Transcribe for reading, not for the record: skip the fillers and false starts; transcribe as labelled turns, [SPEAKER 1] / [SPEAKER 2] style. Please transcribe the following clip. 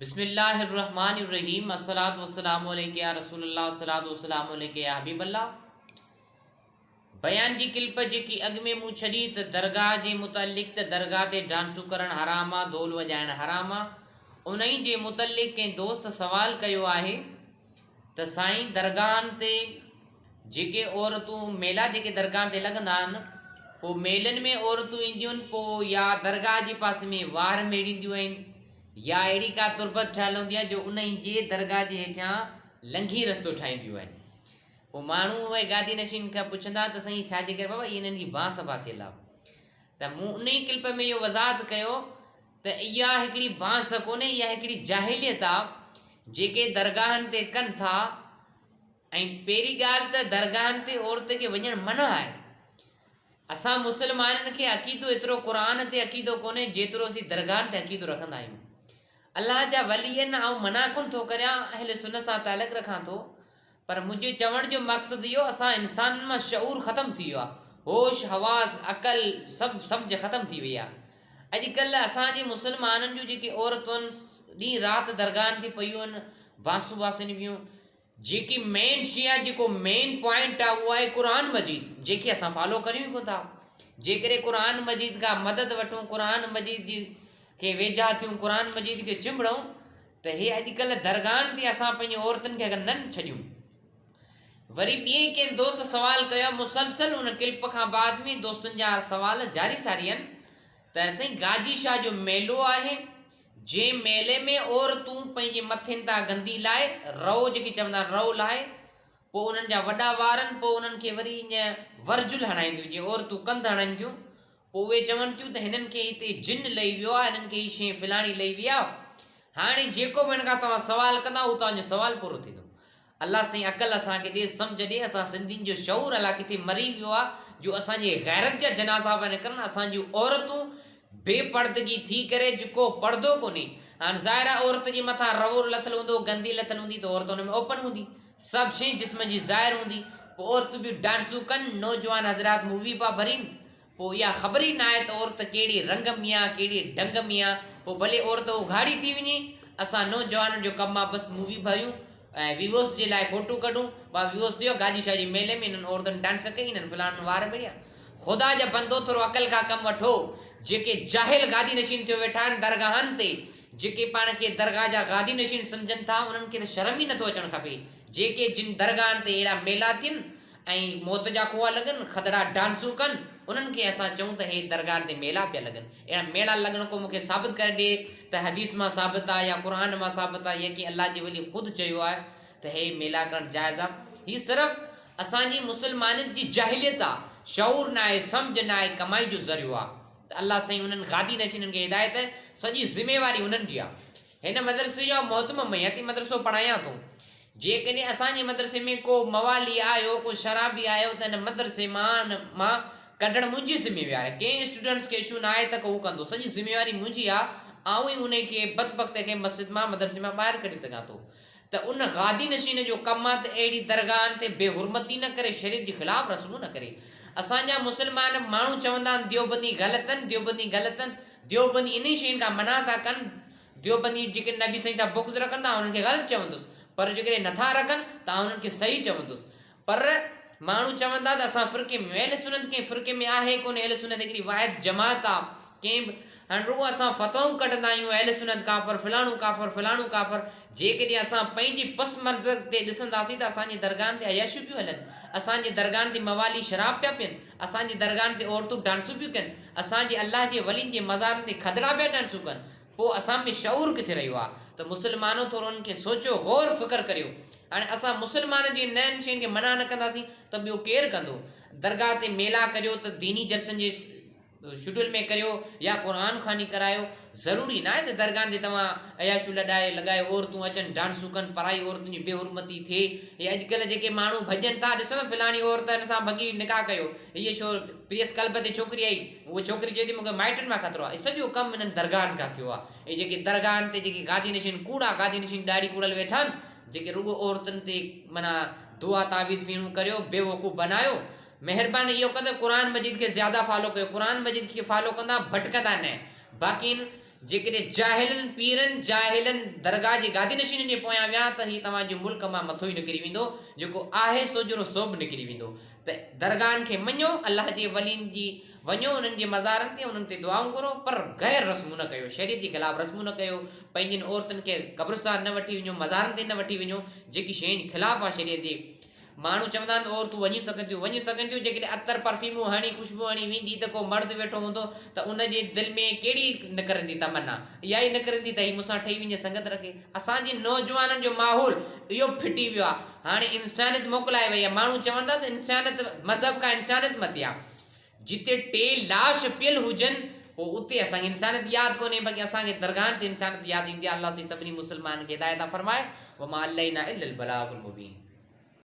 [SPEAKER 1] बिस्मिल्लाहिर्रहमानिर्रहीम अस्सलातु वस्सलामु अलैका या रसूलल्लाह अस्सलातु वस्सलामु अलैका या हबीबल्लाह। बयान जी क्लिप जेकी अॻु में मूं छॾी त दरगाह जे मुतलिक़ त दरगाह ते डांसूं करणु हराम आहे, ढोल वॼाइणु हराम आहे। उन ई जे मुतलिक़ कंहिं दोस्त सवाल कयो आहे त साईं दरगाहनि ते जेके औरतूं मेला जेके दरगाह ते लॻंदा आहिनि, पोइ मेलनि में औरतूं ईंदियूं आहिनि, पोइ या दरगाह जे पासे में वार मेड़ींदियूं आहिनि या अहिड़ी का तुरबत ठहियल हूंदी आहे जो उन जे दरगाह जे हेठां लंघी रस्तो ठाहींदियूं आहिनि। पोइ माण्हू उहे गादी नशीन खां पुछंदा त साईं छाजे करे बाबा इन्हनि जी बांस बासियल आहे। त मूं उन ई क्लिप में इहो वज़ाहत कयो त इहा हिकिड़ी बांस कोन्हे, इहा हिकिड़ी जाहिलियत आहे जेके दरगाहनि ते कनि था। ऐं पहिरीं ॻाल्हि त दरगाहनि ते औरत खे वञणु मना आहे। असां मुस्लमाननि खे अक़ीदो एतिरो क़ुर ते अक़ीदो कोन्हे जेतिरो असीं दरगाहनि ते अक़ीदो रखंदा आहियूं। अल्लाह जा वली आहिनि, ऐं मना कोन थो करियां, अहले सुन्नत सां तालुक़ रखां थो, पर मुंहिंजे चवण जो मक़सदु इहो असां इंसाननि मां शऊर ख़तमु थी वियो आहे, होश हवास अक़ल सभु सम्झ ख़तमु थी वई आहे। अॼुकल्ह असांजे मुस्लमाननि जूं जेके औरतूं आहिनि ॾींहुं राति दरगाहनि ते पयूं आहिनि, बांसूं बासिनि पियूं। जेकी मेन शइ आहे, जेको मेन पॉइंट आहे, उहा आहे क़ुर मजीद, जेके असां फॉलो करियूं कोन था। जेकॾहिं क़ुर मजीद खां मदद वठूं, क़ुर मजीद जी खे वेझा थियूं, क़ुर मजीद खे चिंबड़ूं, त हे अॼुकल्ह दरगाहनि ते असां पंहिंजी औरतुनि खे अगरि न छॾियूं। वरी ॿिए कंहिं दोस्त सवाल कयो, मुसलसल उन क्लिप खां बाद में दोस्तनि जा सवाल जारी सारी आहिनि त साईं गाजी शाह जो मेलो आहे, जंहिं मेले में औरतूं पंहिंजे मथनि तां गंदी लाए रओ जेके चवंदा आहिनि रओ लाए, पोइ उन्हनि जा वॾा वारनि, पोइ उन्हनि खे वरी ईअं वर्जुल हणाईंदियूं, जीअं औरतूं कंध हणाईंदियूं। पोइ उहे चवनि थियूं त हिननि खे हिते जिन लही वियो आहे, हिननि खे हीअ शइ फिलाणी लही वई आहे। हाणे जेको बि हिन खां तव्हां सवाल कंदा उहो तव्हांजो सवाल पूरो थींदो। अल्लाह साईं अक़ल असांखे ॾे, सम्झ ॾे। असां सिंधियुनि जो शऊर अलाह किथे मरी वियो आहे जो असांजे गैरत जा जनाज़ा पिया निकिरनि। असांजूं औरतूं बेपर्दगी थी करे जेको पर्दो कोन्हे, हाणे ज़ाहिर आहे औरत जे मथां रवो लथल हूंदो, गंदी लथल हूंदी, त औरत हुन में ओपन हूंदी, सभु शइ जिस्म जी ज़ाहिर हूंदी। पोइ औरतूं बि डांसूं कनि, नौजवान हज़रात मूवी पिया भरीनि, पोइ इहा ख़बर ई न आहे त औरत कहिड़े रंग में आहे, कहिड़े ढंग में आहे। पोइ भले औरत उघाड़ी थी वञे, असां नौजवाननि जो कमु आहे बसि मूवी भरियूं ऐं विवोस जे लाइ फ़ोटू कढूं। भाउ विवोस थियो गाजी शाह जे मेले में, हिननि औरतुनि डांस कई, हिननि फलाणनि वार मिलिया। ख़ुदा जा बंदो थोरो अक़ल खां कमु वठो। जेके जाहिल गादी नशीन थियो वेठा आहिनि दरगाहनि ते, जेके पाण खे दरगाह जा गादी नशीन सम्झनि था, उन्हनि खे त शर्म ई नथो अचणु खपे। जेके जिन दरगाहनि ते अहिड़ा मेला थियनि ऐं मौत जा कुआ लॻनि, खदड़ा डांसूं कनि, उन्हनि खे असां चऊं त हे दरगाह ते मेला पिया लॻनि। अहिड़ा मेला लॻण को मूंखे साबित करे ॾिए त हदीस मां साबित आहे या क़ुर मां साबित आहे, या की अल्लाह जे वली ख़ुदि चयो आहे त हे मेला करणु जाइज़ आहे। हीअ सिर्फ़ु असांजी मुस्लमाननि जी जाहिलियत आहे, शऊर न आहे, सम्झ न आहे, कमाई जो ज़रियो आहे। त अल्लाह साईं उन्हनि गादी नशीननि खे हिदायत, सॼी ज़िम्मेवारी उन्हनि जी आहे। हिन मदरसे जो मोहतम मयती मदरसो पढ़ायां थो। जेकॾहिं असांजे मदरसे में को मवाली आयो, को शराबी आयो, त हिन मदरसे मां कढणु मुंहिंजी ज़िम्मेवारी आहे। कंहिं स्टूडेंट्स खे इशू न आहे त को उहो कंदो, सॼी ज़िम्मेवारी मुंहिंजी आहे। ऐं ई उन खे बदबख़्त खे मस्जिद मां मदरसे मां ॿाहिरि कढी सघां थो। त उन गादी नशीन जो कमु आहे त अहिड़ी दरगाहनि ते बेहुरमती न करे, शरीयत जे ख़िलाफ़ु रस्मूं न करे। असांजा मुस्लमान माण्हू चवंदा आहिनि देवबंदी ग़लति आहिनि, देवबंदी ग़लति आहिनि, देवबंदी इन शयुनि खां मना था कनि। देवबंदी जेके नबी साईं सां बुग़्ज़ रखनि था उन्हनि खे ग़लति चवंदुसि, पर जेकॾहिं नथा रखनि त उन्हनि खे सही चवंदुसि। पर माण्हू चवंदा त असां फ़िरके में, अहले सुन्नत कंहिं फ़िरके में आहे कोन्हे। अहले सुन्नत हिकिड़ी वाहिद जमात आहे। कंहिं बि हाणे रुॻो असां फ़तवाऊं कढंदा आहियूं, अहले सुन्नत काफ़र, फ़लाणो काफ़र, फ़लाणो काफ़र। जेकॾहिं असां पंहिंजी पस मर्ज़ ते ॾिसंदासीं त असांजे दरगाहनि ते अयाशियूं पियूं हलनि, असांजे दरगाहनि ते मवाली शराब पिया पीअनि, असांजे दरगाहनि ते औरतूं डांसूं पियूं कनि, असांजे अल्लाह जे वलियुनि जे मज़ारनि ते खदड़ा पिया डांसूं कनि। पोइ असां में शऊर किथे रहियो आहे? त मुस्लमानो थोरो उन्हनि खे सोचो, गौर फ़िक्र करियो। हाणे असां मुस्लमान जे नयनि शयुनि खे मना न कंदासीं त ॿियो केरु कंदो? दरगाह ते मेला करियो त दीनी जलसनि जे शेड्यूल में करियो या क़ुर ख़ानी करायो। ज़रूरी न आहे त दरगाहनि ते तव्हां अयाशूं लॻाए औरतूं अचनि डांसूं कनि, पराई औरतुनि जी बेहुरमती थिए। या अॼुकल्ह जेके माण्हू भॼनि था, ॾिसो न फ़िलाणी औरत हिन सां भॻी निकाह कयो, हीअ छो प्रेस क्लब ते छोकिरी आई, उहा छोकिरी चए थी मूंखे माइटनि मां ख़तरो आहे। सॼो कमु हिननि दरगाहनि खां थियो आहे। ऐं जेके दरगाहनि ते जेके गादी नशीन कूड़ा गादी नशीन ॾाढी कूड़ल वेठा आहिनि, जेके रुॻो औरतुनि ते माना दुआ तावीज़ फीणूं करियो, बेवकूफ़ बनायो। महिरबानी इहो कंदो क़ुर मजीद खे ज़्यादा फॉलो कयो। क़ुर मजीद खे फॉलो कंदा भटकंदा न। बाक़ी जेकॾहिं जाहिलनि पीरनि जाहिलनि दरगाह जे गादी नशीननि जे पोयां विया त हीउ तव्हांजो मुल्क मां मथो ई निकिरी वेंदो, जेको आहे सोजरो सो बि निकिरी वेंदो। त दरगाहनि खे मञो, अलाह जे वलीनि जी वञो, उन्हनि जे मज़ारनि ते उन्हनि ते दुआऊं करो, पर ग़ैर रस्मूं न कयो, शरीयत जे ख़िलाफ़ु रस्मूं न कयो। पंहिंजनि औरतुनि खे क़ब्रिस्तान न वठी वञो, मज़ारनि ते न वठी वञो, जेकी शयुनि ख़िलाफ़ु आहे शरीयत जे। माण्हू चवंदा आहिनि औरतूं वञी सघनि थियूं, जेकॾहिं अतर परफ्यूमूं हणी ख़ुशबू हणी वेंदी त को मर्द वेठो हूंदो त उनजे दिलि में कहिड़ी निकिरंदी तमन्ना, इहा ई निकिरंदी त हीउ मूंसां ठही वञे, संगत रखे। असांजे नौजवाननि जो माहौल इहो फिटी वियो आहे। हाणे इंसानियत मोकिलाए वई आहे, माण्हू चवंदा त इंसानियत मज़हब खां इंसानियत मथे आहे। जिते टे लाश पियल हुजनि पोइ उते असांखे इंसानियत यादि कोन्हे, बाक़ी असांखे दरगाहनि ते इंसानियत यादि ईंदी आहे। अलाह से सभिनी मुस्लमान खे हिदायत फरमाए। वमा अलैना इल्लल बलागुल मुबीन।